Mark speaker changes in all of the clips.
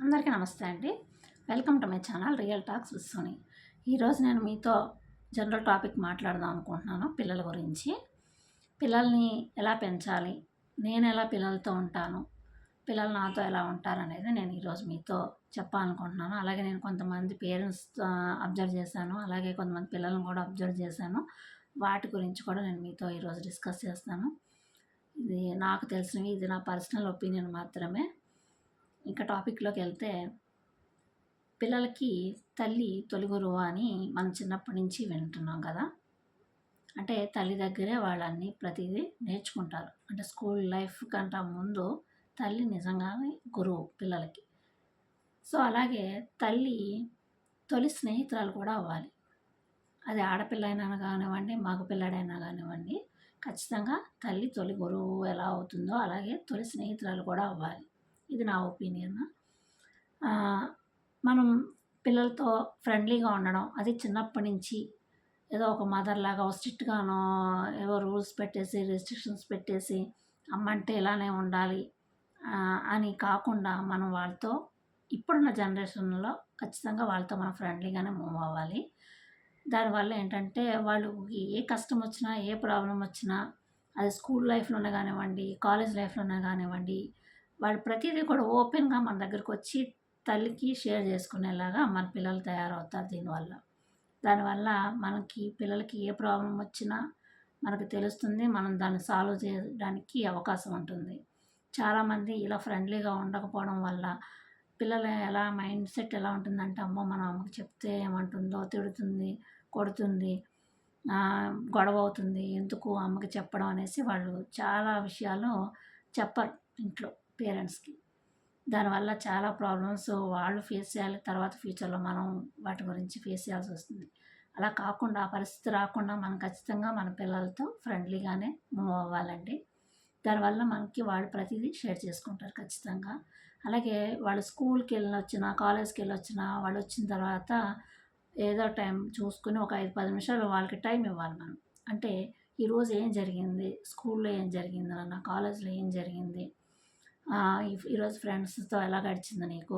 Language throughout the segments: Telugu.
Speaker 1: అందరికీ నమస్తే అండి. Welcome to my channel real talks with Soni. ఈరోజు నేను మీతో జనరల్ టాపిక్ మాట్లాడదాం అనుకుంటున్నాను పిల్లల గురించి. పిల్లల్ని ఎలా పెంచాలి, నేను ఎలా పిల్లలతో ఉంటాను, పిల్లలు నాతో ఎలా ఉంటారనేది నేను ఈరోజు మీతో చెప్పాలనుకుంటున్నాను. అలాగే నేను కొంతమంది పేరెంట్స్ అబ్జర్వ్ చేశాను. అలాగే కొంతమంది పిల్లలను కూడా అబ్జర్వ్ చేశాను. వాటి గురించి కూడా నేను మీతో ఈరోజు డిస్కస్ చేస్తాను. ఇది నాకు తెలిసినవి, ఇది నా పర్సనల్ ఒపీనియన్ మాత్రమే. ఇంకా టాపిక్లోకి వెళ్తే, పిల్లలకి తల్లి తొలి గురువు అని మనం చిన్నప్పటి నుంచి వింటున్నాం కదా. అంటే తల్లి దగ్గరే వాళ్ళన్నీ ప్రతిదీ నేర్చుకుంటారు. అంటే స్కూల్ లైఫ్ కంటే ముందు తల్లి నిజంగానే గురువు పిల్లలకి. సో అలాగే తల్లి తొలి స్నేహితురాలు కూడా అవ్వాలి. అది ఆడపిల్ల అయినా కానివ్వండి, మగపిల్లాడైనా కానివ్వండి, ఖచ్చితంగా తల్లి తొలి గురువు ఎలా అవుతుందో అలాగే తొలి స్నేహితురాలు కూడా అవ్వాలి. ఇది నా ఒపీనియన్. మనం పిల్లలతో ఫ్రెండ్లీగా ఉండడం, అది చిన్నప్పటి నుంచి ఏదో ఒక మదర్ లాగా స్ట్రిక్ట్గానో ఏవో రూల్స్ పెట్టేసి రెస్ట్రిక్షన్స్ పెట్టేసి అమ్మంటే ఇలానే ఉండాలి అని కాకుండా మనం వాళ్ళతో ఇప్పుడున్న జనరేషన్లో ఖచ్చితంగా వాళ్ళతో మనం ఫ్రెండ్లీగానే మూవ్ అవ్వాలి. దానివల్ల ఏంటంటే వాళ్ళు ఏ కష్టం వచ్చినా, ఏ ప్రాబ్లం వచ్చినా, అది స్కూల్ లైఫ్లోనే కానివ్వండి, కాలేజ్ లైఫ్లోనే కానివ్వండి, వాళ్ళు ప్రతిదీ కూడా ఓపెన్గా మన దగ్గరకు వచ్చి తల్లికి షేర్ చేసుకునేలాగా మన పిల్లలు తయారవుతారు. దానివల్ల మనకి పిల్లలకి ఏ ప్రాబ్లం వచ్చినా మనకు తెలుస్తుంది. మనం దాన్ని సాల్వ్ చేయడానికి అవకాశం ఉంటుంది. చాలామంది ఇలా ఫ్రెండ్లీగా ఉండకపోవడం వల్ల పిల్లల మైండ్ సెట్ ఎలా ఉంటుందంటే, అమ్మో మన అమ్మకి చెప్తే ఏమంటుందో, తిడుతుంది, కొడుతుంది, గొడవ అవుతుంది, ఎందుకు అమ్మకి చెప్పడం అనేసి వాళ్ళు చాలా విషయాలు చెప్పరు ఇంట్లో పేరెంట్స్కి. దానివల్ల చాలా ప్రాబ్లమ్స్ వాళ్ళు ఫేస్ చేయాలి. తర్వాత ఫ్యూచర్లో మనం వాటి గురించి ఫేస్ చేయాల్సి వస్తుంది. అలా కాకుండా, ఆ పరిస్థితి రాకుండా మనం ఖచ్చితంగా మన పిల్లలతో ఫ్రెండ్లీగానే మూవ్ అవ్వాలండి. దానివల్ల మనకి వాళ్ళు ప్రతిదీ షేర్ చేసుకుంటారు ఖచ్చితంగా. అలాగే వాళ్ళు స్కూల్కి వెళ్ళొచ్చినా, కాలేజ్కి వెళ్ళొచ్చినా, వాళ్ళు వచ్చిన తర్వాత ఏదో టైం చూసుకుని ఒక 5-10 నిమిషాలు వాళ్ళకి టైం ఇవ్వాలి మనం. అంటే ఈరోజు ఏం జరిగింది, స్కూల్లో ఏం జరిగింది నాన్న, కాలేజ్లో ఏం జరిగింది, ఈరోజు ఫ్రెండ్స్తో ఎలా గడిచింది నీకు,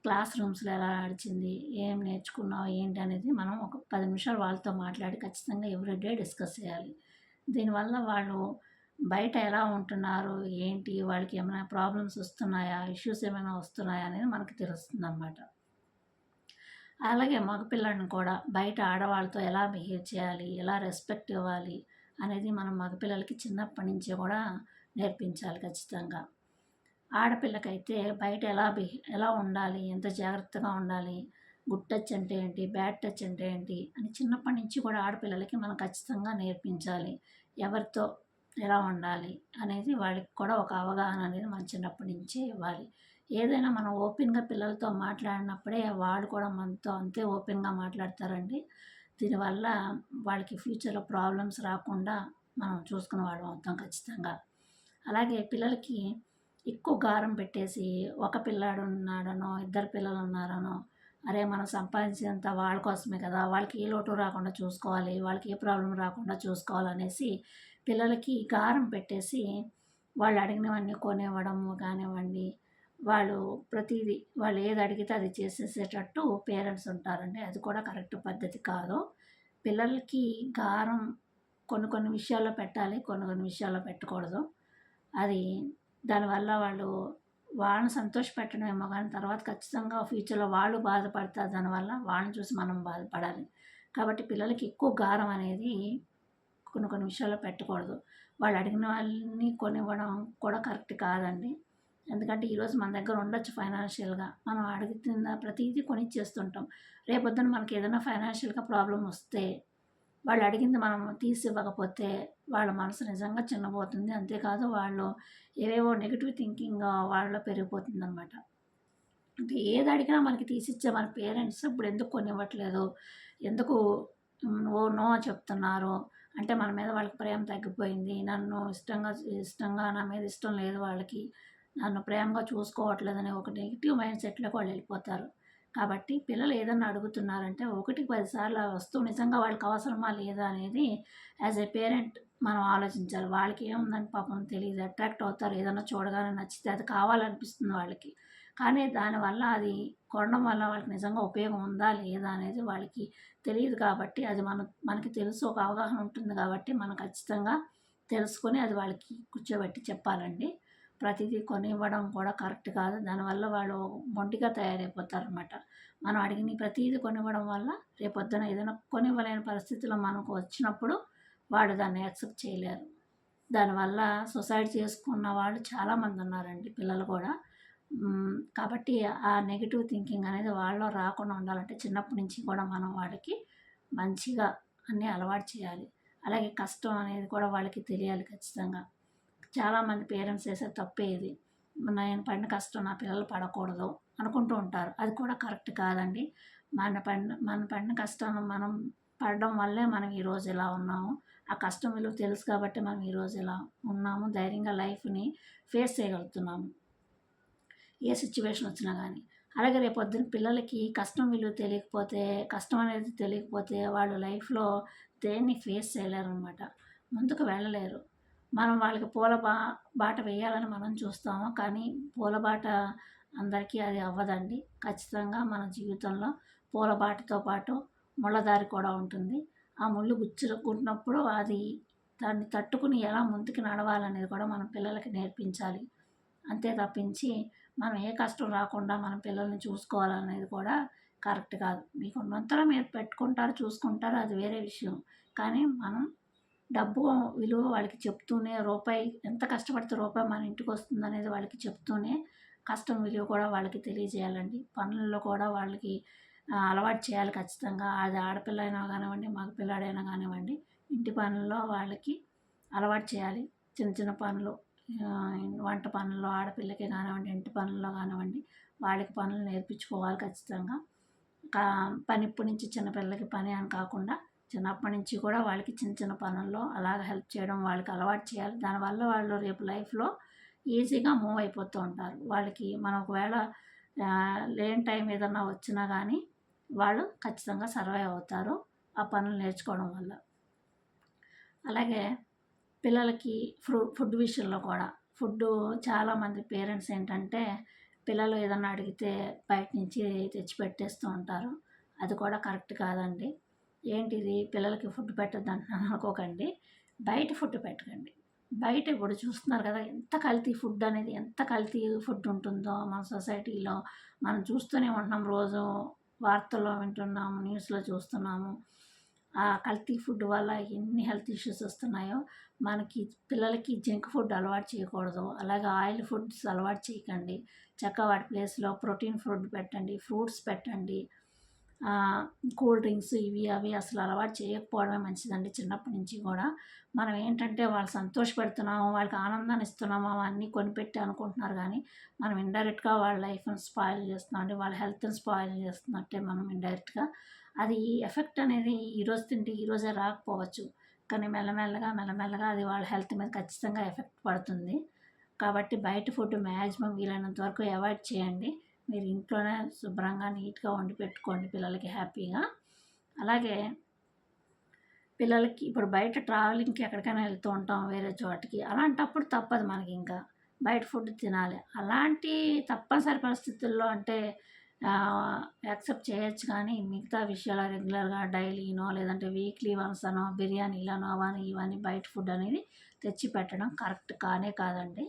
Speaker 1: క్లాస్ రూమ్స్లో ఎలా గడిచింది, ఏం నేర్చుకున్నావు ఏంటి అనేది మనం ఒక 10 నిమిషాలు వాళ్ళతో మాట్లాడి ఖచ్చితంగా ఎవ్రీడే డిస్కస్ చేయాలి. దీనివల్ల వాళ్ళు బయట ఎలా ఉంటున్నారు, ఏంటి, వాళ్ళకి ఏమైనా ప్రాబ్లమ్స్ వస్తున్నాయా, ఇష్యూస్ ఏమైనా వస్తున్నాయా అనేది మనకు తెలుస్తుందన్నమాట. అలాగే మగపిల్లాడిని కూడా బయట ఆడవాళ్ళతో ఎలా బిహేవ్ చేయాలి, ఎలా రెస్పెక్ట్ ఇవ్వాలి అనేది మనం మగపిల్లలకి చిన్నప్పటి నుంచే కూడా నేర్పించాలి ఖచ్చితంగా. ఆడపిల్లకైతే బయట ఎలా ఉండాలి, ఎంత జాగ్రత్తగా ఉండాలి, గుడ్ టచ్ అంటే ఏంటి, బ్యాడ్ టచ్ అంటే ఏంటి అని చిన్నప్పటి నుంచి కూడా ఆడపిల్లలకి మనం ఖచ్చితంగా నేర్పించాలి. ఎవరితో ఎలా ఉండాలి అనేది వాళ్ళకి కూడా ఒక అవగాహన అనేది మనం చిన్నప్పటి నుంచే ఇవ్వాలి. ఏదైనా మనం ఓపెన్గా పిల్లలతో మాట్లాడినప్పుడే వాళ్ళు కూడా మనతో అంతే ఓపెన్గా మాట్లాడతారండి. దీనివల్ల వాళ్ళకి ఫ్యూచర్లో ప్రాబ్లమ్స్ రాకుండా మనం చూసుకునే వాళ్ళం అవుతాం ఖచ్చితంగా. అలాగే పిల్లలకి ఎక్కువ గారం పెట్టేసి, ఒక పిల్లాడు ఉన్నాడనో, ఇద్దరు పిల్లలు ఉన్నారనో, అరే మనం సంపాదించినంత వాళ్ళ కోసమే కదా, వాళ్ళకి ఏ లోటు రాకుండా చూసుకోవాలి, వాళ్ళకి ఏ ప్రాబ్లం రాకుండా చూసుకోవాలనేసి పిల్లలకి గారం పెట్టేసి వాళ్ళు అడిగినవన్నీ కొనివ్వడము కానివ్వండి, వాళ్ళు ప్రతిదీ వాళ్ళు ఏది అడిగితే అది చేసేసేటట్టు పేరెంట్స్ ఉంటారండి. అది కూడా కరెక్ట్ పద్ధతి కాదు. పిల్లలకి గారం కొన్ని కొన్ని విషయాల్లో పెట్టాలి, కొన్ని కొన్ని విషయాల్లో పెట్టకూడదు. అది దానివల్ల వాళ్ళని సంతోషపెట్టడమేమో కానీ తర్వాత ఖచ్చితంగా ఫ్యూచర్లో వాళ్ళు బాధపడతారు. దానివల్ల వాళ్ళని చూసి మనం బాధపడాలి. కాబట్టి పిల్లలకి ఎక్కువ గారం అనేది కొన్ని కొన్ని విషయాల్లో పెట్టకూడదు. వాళ్ళు అడిగిన వాళ్ళని కొనివ్వడం కూడా కరెక్ట్ కాదండి. ఎందుకంటే ఈరోజు మన దగ్గర ఉండొచ్చు ఫైనాన్షియల్గా, మనం అడుగుతున్న ప్రతిదీ కొనిచ్చేస్తుంటాం. రేపొద్దున మనకి ఏదైనా ఫైనాన్షియల్గా ప్రాబ్లం వస్తే వాళ్ళు అడిగింది మనం తీసి ఇవ్వకపోతే వాళ్ళ మనసు నిజంగా చిన్నబోతుంది. అంతేకాదు వాళ్ళు ఏవేవో నెగిటివ్ థింకింగ్ వాళ్ళలో పెరిగిపోతుందన్నమాట. అంటే ఏది అడిగినా మనకి తీసిచ్చే మన పేరెంట్స్ ఇప్పుడు ఎందుకు కొనివ్వట్లేదు, ఎందుకు నో చెప్తున్నారు అంటే మన మీద వాళ్ళకి ప్రేమ తగ్గిపోయింది, నన్ను ఇష్టంగా నా మీద ఇష్టం లేదు వాళ్ళకి, నన్ను ప్రేమగా చూసుకోవట్లేదని ఒక నెగిటివ్ మైండ్ సెట్లోకి వాళ్ళు వెళ్ళిపోతారు. కాబట్టి పిల్లలు ఏదన్నా అడుగుతున్నారంటే 1-10 సార్లు ఆ వస్తువు నిజంగా వాళ్ళకి అవసరమా లేదా అనేది యాజ్ ఏ పేరెంట్ మనం ఆలోచించాలి. వాళ్ళకి ఏముందని పాపం తెలీదు, అట్రాక్ట్ అవుతారు, ఏదన్నా చూడగానే నచ్చితే అది కావాలనిపిస్తుంది వాళ్ళకి. కానీ దానివల్ల అది కొనడం వల్ల వాళ్ళకి నిజంగా ఉపయోగం ఉందా లేదా అనేది వాళ్ళకి తెలియదు కాబట్టి, అది మనకి తెలుసు, ఒక అవగాహన ఉంటుంది కాబట్టి మనం ఖచ్చితంగా తెలుసుకొని అది వాళ్ళకి కూర్చోబెట్టి చెప్పాలండి. ప్రతిదీ కొనివ్వడం కూడా కరెక్ట్ కాదు. దానివల్ల వాళ్ళు మొండిగా తయారైపోతారనమాట. మనం అడిగిన ప్రతీది కొనివ్వడం వల్ల రేపొద్దున ఏదైనా కొనివ్వలేని పరిస్థితిలో మనకు వచ్చినప్పుడు వాడు దాన్ని యాక్సెప్ట్ చేయలేరు. దానివల్ల సూసైడ్ చేసుకున్న వాళ్ళు చాలామంది ఉన్నారండి, పిల్లలు కూడా. కాబట్టి ఆ నెగెటివ్ థింకింగ్ అనేది వాళ్ళలో రాకుండా ఉండాలంటే చిన్నప్పటి నుంచి కూడా మనం వాళ్ళకి మంచిగా అన్నీ అలవాటు చేయాలి. అలాగే కష్టం అనేది కూడా వాళ్ళకి తెలియాలి ఖచ్చితంగా. చాలామంది పేరెంట్స్ చేసే తప్పే ఇది. నేను పడిన కష్టం నా పిల్లలు పడకూడదు అనుకుంటూ ఉంటారు. అది కూడా కరెక్ట్ కాదండి. మన పడిన కష్టం మనం పడడం వల్లే మనం ఈరోజు ఇలా ఉన్నాము. ఆ కష్టం విలువ తెలుసు కాబట్టి మనం ఈరోజు ఇలా ఉన్నాము. ధైర్యంగా లైఫ్ని ఫేస్ చేయగలుగుతున్నాము ఏ సిచ్యువేషన్ వచ్చినా కానీ. అలాగే రేపొద్దున పిల్లలకి కష్టం విలువ తెలియకపోతే, కష్టం అనేది తెలియకపోతే వాళ్ళు లైఫ్లో దేన్ని ఫేస్ చేయలేరనమాట. ముందుకు వెళ్ళలేరు. మనం వాళ్ళకి బాట వేయాలని మనం చూస్తాము. కానీ పూల బాట అందరికీ అది అవ్వదండి. ఖచ్చితంగా మన జీవితంలో పూల బాటతో పాటు ముళ్ళదారి కూడా ఉంటుంది. ఆ ముళ్ళు గుచ్చుకున్నప్పుడు దాన్ని తట్టుకుని ఎలా ముందుకు నడవాలనేది కూడా మనం పిల్లలకి నేర్పించాలి. అంతే తప్పించి మనం ఏ కష్టం రాకుండా మన పిల్లల్ని చూసుకోవాలనేది కూడా కరెక్ట్ కాదు. మీకు ఉన్నంతలో మీరు పెట్టుకుంటారు, చూసుకుంటారు, అది వేరే విషయం. కానీ మనం డబ్బు విలువ వాళ్ళకి చెప్తూనే, రూపాయి ఎంత కష్టపడితే రూపాయి మన ఇంటికి వస్తుందనేది వాళ్ళకి చెప్తూనే కష్టం విలువ కూడా వాళ్ళకి తెలియజేయాలండి. పనుల్లో కూడా వాళ్ళకి అలవాటు చేయాలి ఖచ్చితంగా. అది ఆడపిల్ల అయినా కానివ్వండి, మగపిల్లాడైనా కానివ్వండి, ఇంటి పనుల్లో వాళ్ళకి అలవాటు చేయాలి. చిన్న చిన్న పనులు, వంట పనుల్లో ఆడపిల్లకి కానివ్వండి, ఇంటి పనుల్లో కానివ్వండి, వాళ్ళకి పనులు నేర్పించుకోవాలి ఖచ్చితంగా. పని ఇప్పటి నుంచి చిన్నపిల్లలకి పని అని కాకుండా చిన్నప్పటి నుంచి కూడా వాళ్ళకి చిన్న చిన్న పనుల్లో అలాగ హెల్ప్ చేయడం వాళ్ళకి అలవాటు చేయాలి. దానివల్ల వాళ్ళు రేపు లైఫ్లో ఈజీగా మూవ్ అయిపోతూ ఉంటారు. వాళ్ళకి మనం ఒకవేళ లేని టైం ఏదన్నా వచ్చినా కానీ వాళ్ళు ఖచ్చితంగా సర్వైవ్ అవుతారు ఆ పనులు నేర్చుకోవడం వల్ల. అలాగే పిల్లలకి ఫుడ్ విషయంలో కూడా చాలామంది పేరెంట్స్ ఏంటంటే పిల్లలు ఏదన్నా అడిగితే బయట నుంచి తెచ్చి పెట్టేస్తూ ఉంటారు. అది కూడా కరెక్ట్ కాదండి. ఏంటిది పిల్లలకి ఫుడ్ పెట్టద్దు అంటున్నాను అనుకోకండి. బయట ఫుడ్ పెట్టకండి. బయట ఇప్పుడు చూస్తున్నారు కదా ఎంత కల్తీ ఫుడ్ అనేది, ఎంత కల్తీ ఫుడ్ ఉంటుందో మన సొసైటీలో మనం చూస్తూనే ఉంటున్నాం. రోజు వార్తల్లో వింటున్నాము, న్యూస్లో చూస్తున్నాము. ఆ కల్తీ ఫుడ్ వల్ల ఎన్ని హెల్త్ ఇష్యూస్ వస్తున్నాయో. మనకి పిల్లలకి జంక్ ఫుడ్ అలవాటు చేయకూడదు. అలాగే ఆయిల్ ఫుడ్స్ అలవాటు చేయకండి. చక్కగా వాటి ప్లేస్లో ప్రోటీన్ ఫుడ్ పెట్టండి, ఫ్రూట్స్ పెట్టండి. కూల్ డ్రింక్స్ ఇవి అవి అసలు అలవాటు చేయకపోవడమే మంచిదండి. చిన్నప్పటి నుంచి కూడా మనం ఏంటంటే వాళ్ళు సంతోషపెడుతున్నాము, వాళ్ళకి ఆనందాన్ని ఇస్తున్నాము, అవన్నీ కొనిపెట్టి అనుకుంటున్నారు. కానీ మనం ఇండైరెక్ట్గా వాళ్ళ లైఫ్ని స్పాయిల్ చేస్తున్నాం అంటే వాళ్ళ హెల్త్ని స్పాయిల్ చేస్తున్నట్టే మనం ఇండైరెక్ట్గా. అది ఎఫెక్ట్ అనేది ఈరోజు తింటే ఈరోజే రాకపోవచ్చు, కానీ మెల్లమెల్లగా అది వాళ్ళ హెల్త్ మీద ఖచ్చితంగా ఎఫెక్ట్ పడుతుంది. కాబట్టి బయట ఫుడ్ మ్యాక్సిమం వీలైనంత వరకు అవాయిడ్ చేయండి. మీరు ఇంట్లోనే శుభ్రంగా నీట్గా వండి పెట్టుకోండి పిల్లలకి హ్యాపీగా. అలాగే పిల్లలకి ఇప్పుడు బయట ట్రావెలింగ్కి ఎక్కడికైనా వెళ్తూ ఉంటాం వేరే చోటికి, అలాంటప్పుడు తప్పదు మనకి ఇంకా బయట ఫుడ్ తినాలి. అలాంటి తప్పనిసరి పరిస్థితుల్లో అంటే యాక్సెప్ట్ చేయొచ్చు. కానీ మిగతా విషయాలు రెగ్యులర్గా డైలీనో లేదంటే వీక్లీ వన్స్ అనో బిర్యానీలనో అవని ఇవన్నీ బయట ఫుడ్ అనేది తెచ్చి పెట్టడం కరెక్ట్ కాదండి.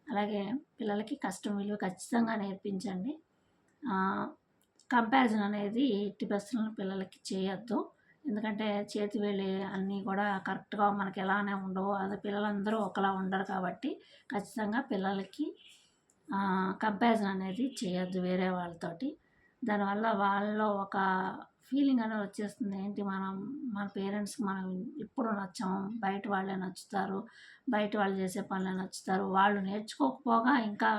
Speaker 1: అలాగే పిల్లలకి కష్టం విలువ ఖచ్చితంగా నేర్పించండి. కంపారిజన్ అనేది ఎట్టి పరిస్థితుల్లో పిల్లలకి చేయొద్దు. ఎందుకంటే చేతి వేళ్ళు అన్నీ కూడా కరెక్ట్గా మనకి ఎలానే ఉండవు. అది పిల్లలందరూ ఒకలా ఉండరు కాబట్టి ఖచ్చితంగా పిల్లలకి కంపారిజన్ అనేది చేయొద్దు వేరే వాళ్ళతోటి. దానివల్ల వాళ్ళలో ఒక ఫీలింగ్ అనేది వచ్చేస్తుంది. ఏంటి మన పేరెంట్స్కి మనం ఎప్పుడు నచ్చము, బయట వాళ్ళే నచ్చుతారు, బయట వాళ్ళు చేసే పనులే నచ్చుతారు. వాళ్ళు నేర్చుకోకపోగా ఇంకా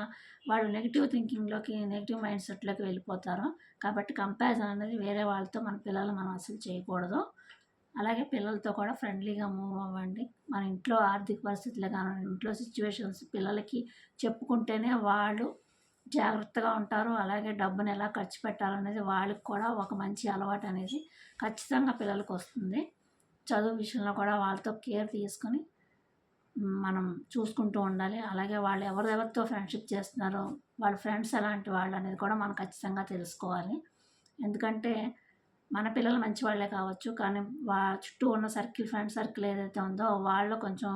Speaker 1: వాళ్ళు నెగిటివ్ థింకింగ్లోకి, నెగిటివ్ మైండ్ సెట్లోకి వెళ్ళిపోతారు. కాబట్టి కంపారిజన్ అనేది వేరే వాళ్ళతో మన పిల్లలు మనం అసలు చేయకూడదు. అలాగే పిల్లలతో కూడా ఫ్రెండ్లీగా మూవ్ అవ్వండి. మన ఇంట్లో ఆర్థిక పరిస్థితులే కానీ ఇంట్లో సిచ్యువేషన్స్ పిల్లలకి చెప్పుకుంటేనే వాళ్ళు జాగ్రత్తగా ఉంటారు. అలాగే డబ్బును ఎలా ఖర్చు పెట్టాలనేది వాళ్ళకి కూడా ఒక మంచి అలవాటు అనేది ఖచ్చితంగా పిల్లలకు వస్తుంది. చదువు విషయంలో కూడా వాళ్ళతో కేర్ తీసుకొని మనం చూసుకుంటూ ఉండాలి. అలాగే వాళ్ళు ఎవరెవరితో ఫ్రెండ్‌షిప్ చేస్తున్నారో, వాళ్ళ ఫ్రెండ్స్ ఎలాంటి వాళ్ళనేది కూడా మనం ఖచ్చితంగా తెలుసుకోవాలి. ఎందుకంటే మన పిల్లలు మంచివాళ్ళే కావచ్చు. కానీ చుట్టూ ఉన్న ఫ్రెండ్ సర్కిల్ ఏదైతే ఉందో వాళ్ళు కొంచెం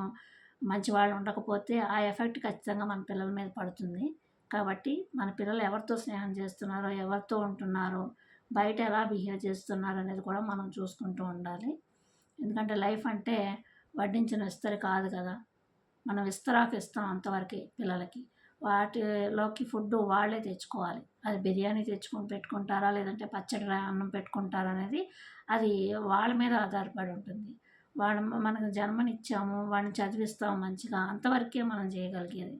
Speaker 1: మంచివాళ్ళు ఉండకపోతే ఆ ఎఫెక్ట్ ఖచ్చితంగా మన పిల్లల మీద పడుతుంది. కాబట్టి మన పిల్లలు ఎవరితో స్నేహం చేస్తున్నారో, ఎవరితో ఉంటున్నారో, బయట ఎలా బిహేవ్ చేస్తున్నారు అనేది కూడా మనం చూసుకుంటూ ఉండాలి. ఎందుకంటే లైఫ్ అంటే వడ్డించిన విస్తరి కాదు కదా! మనం విస్తరాకు ఇస్తాం అంతవరకే పిల్లలకి. వాటిలోకి ఫుడ్డు వాళ్ళే తెచ్చుకోవాలి. అది బిర్యానీ తెచ్చుకొని పెట్టుకుంటారా? లేదంటే పచ్చడి అన్నం పెట్టుకుంటారా? అనేది అది వాళ్ళ మీద ఆధారపడి ఉంటుంది. మనకు జన్మనిచ్చాము, వాడిని చదివిస్తాము మంచిగా అంతవరకే మనం చేయగలిగేది.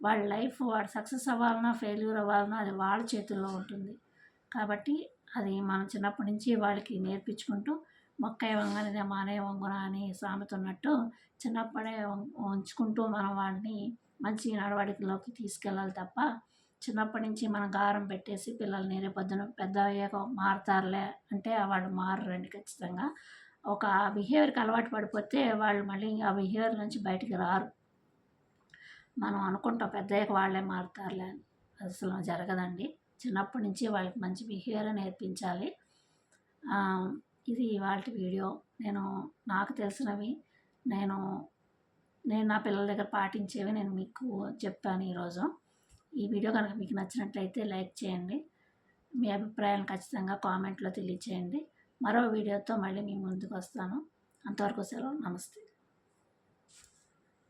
Speaker 1: వాళ్ళ లైఫ్ వాడు సక్సెస్ అవ్వాలన్నా, ఫెయిల్యూర్ అవ్వాలన్నా అది వాళ్ళ చేతుల్లో ఉంటుంది. కాబట్టి అది మనం చిన్నప్పటి నుంచి వాళ్ళకి నేర్పించుకుంటూ "మొక్కై వంగనిదే మానై వంగున" అని సామెత ఉన్నట్టు చిన్నప్పుడే ఉంచుకుంటూ మనం వాడిని మంచి నడవడికలోకి తీసుకెళ్ళాలి తప్ప, చిన్నప్పటి నుంచి మనం గారం పెట్టేసి పిల్లల్ని రేపొద్దున పెద్ద అయ్యాక మారతారులే అంటే వాళ్ళు మారరండి ఖచ్చితంగా. ఒక బిహేవియర్‌కి అలవాటు పడిపోతే వాళ్ళు మళ్ళీ ఆ బిహేవియర్ నుంచి బయటికి రారు. మనం అనుకుంటాం పెద్దయ్యాక వాళ్ళే మారతారులే అని. అసలు జరగదండి. చిన్నప్పటి నుంచి వాళ్ళకి మంచి బిహేవియర్ నేర్పించాలి. ఇది ఇవాల్టి వీడియో. నేను నాకు తెలిసినవి నేను నేను నా పిల్లల దగ్గర పాటించేవి నేను మీకు చెప్పాను ఈరోజు. ఈ వీడియో కనుక మీకు నచ్చినట్లయితే లైక్ చేయండి. మీ అభిప్రాయాలను ఖచ్చితంగా కామెంట్లో తెలియచేయండి. మరో వీడియోతో మళ్ళీ మీ ముందుకు వస్తాను. అంతవరకు సెలవు. నమస్తే.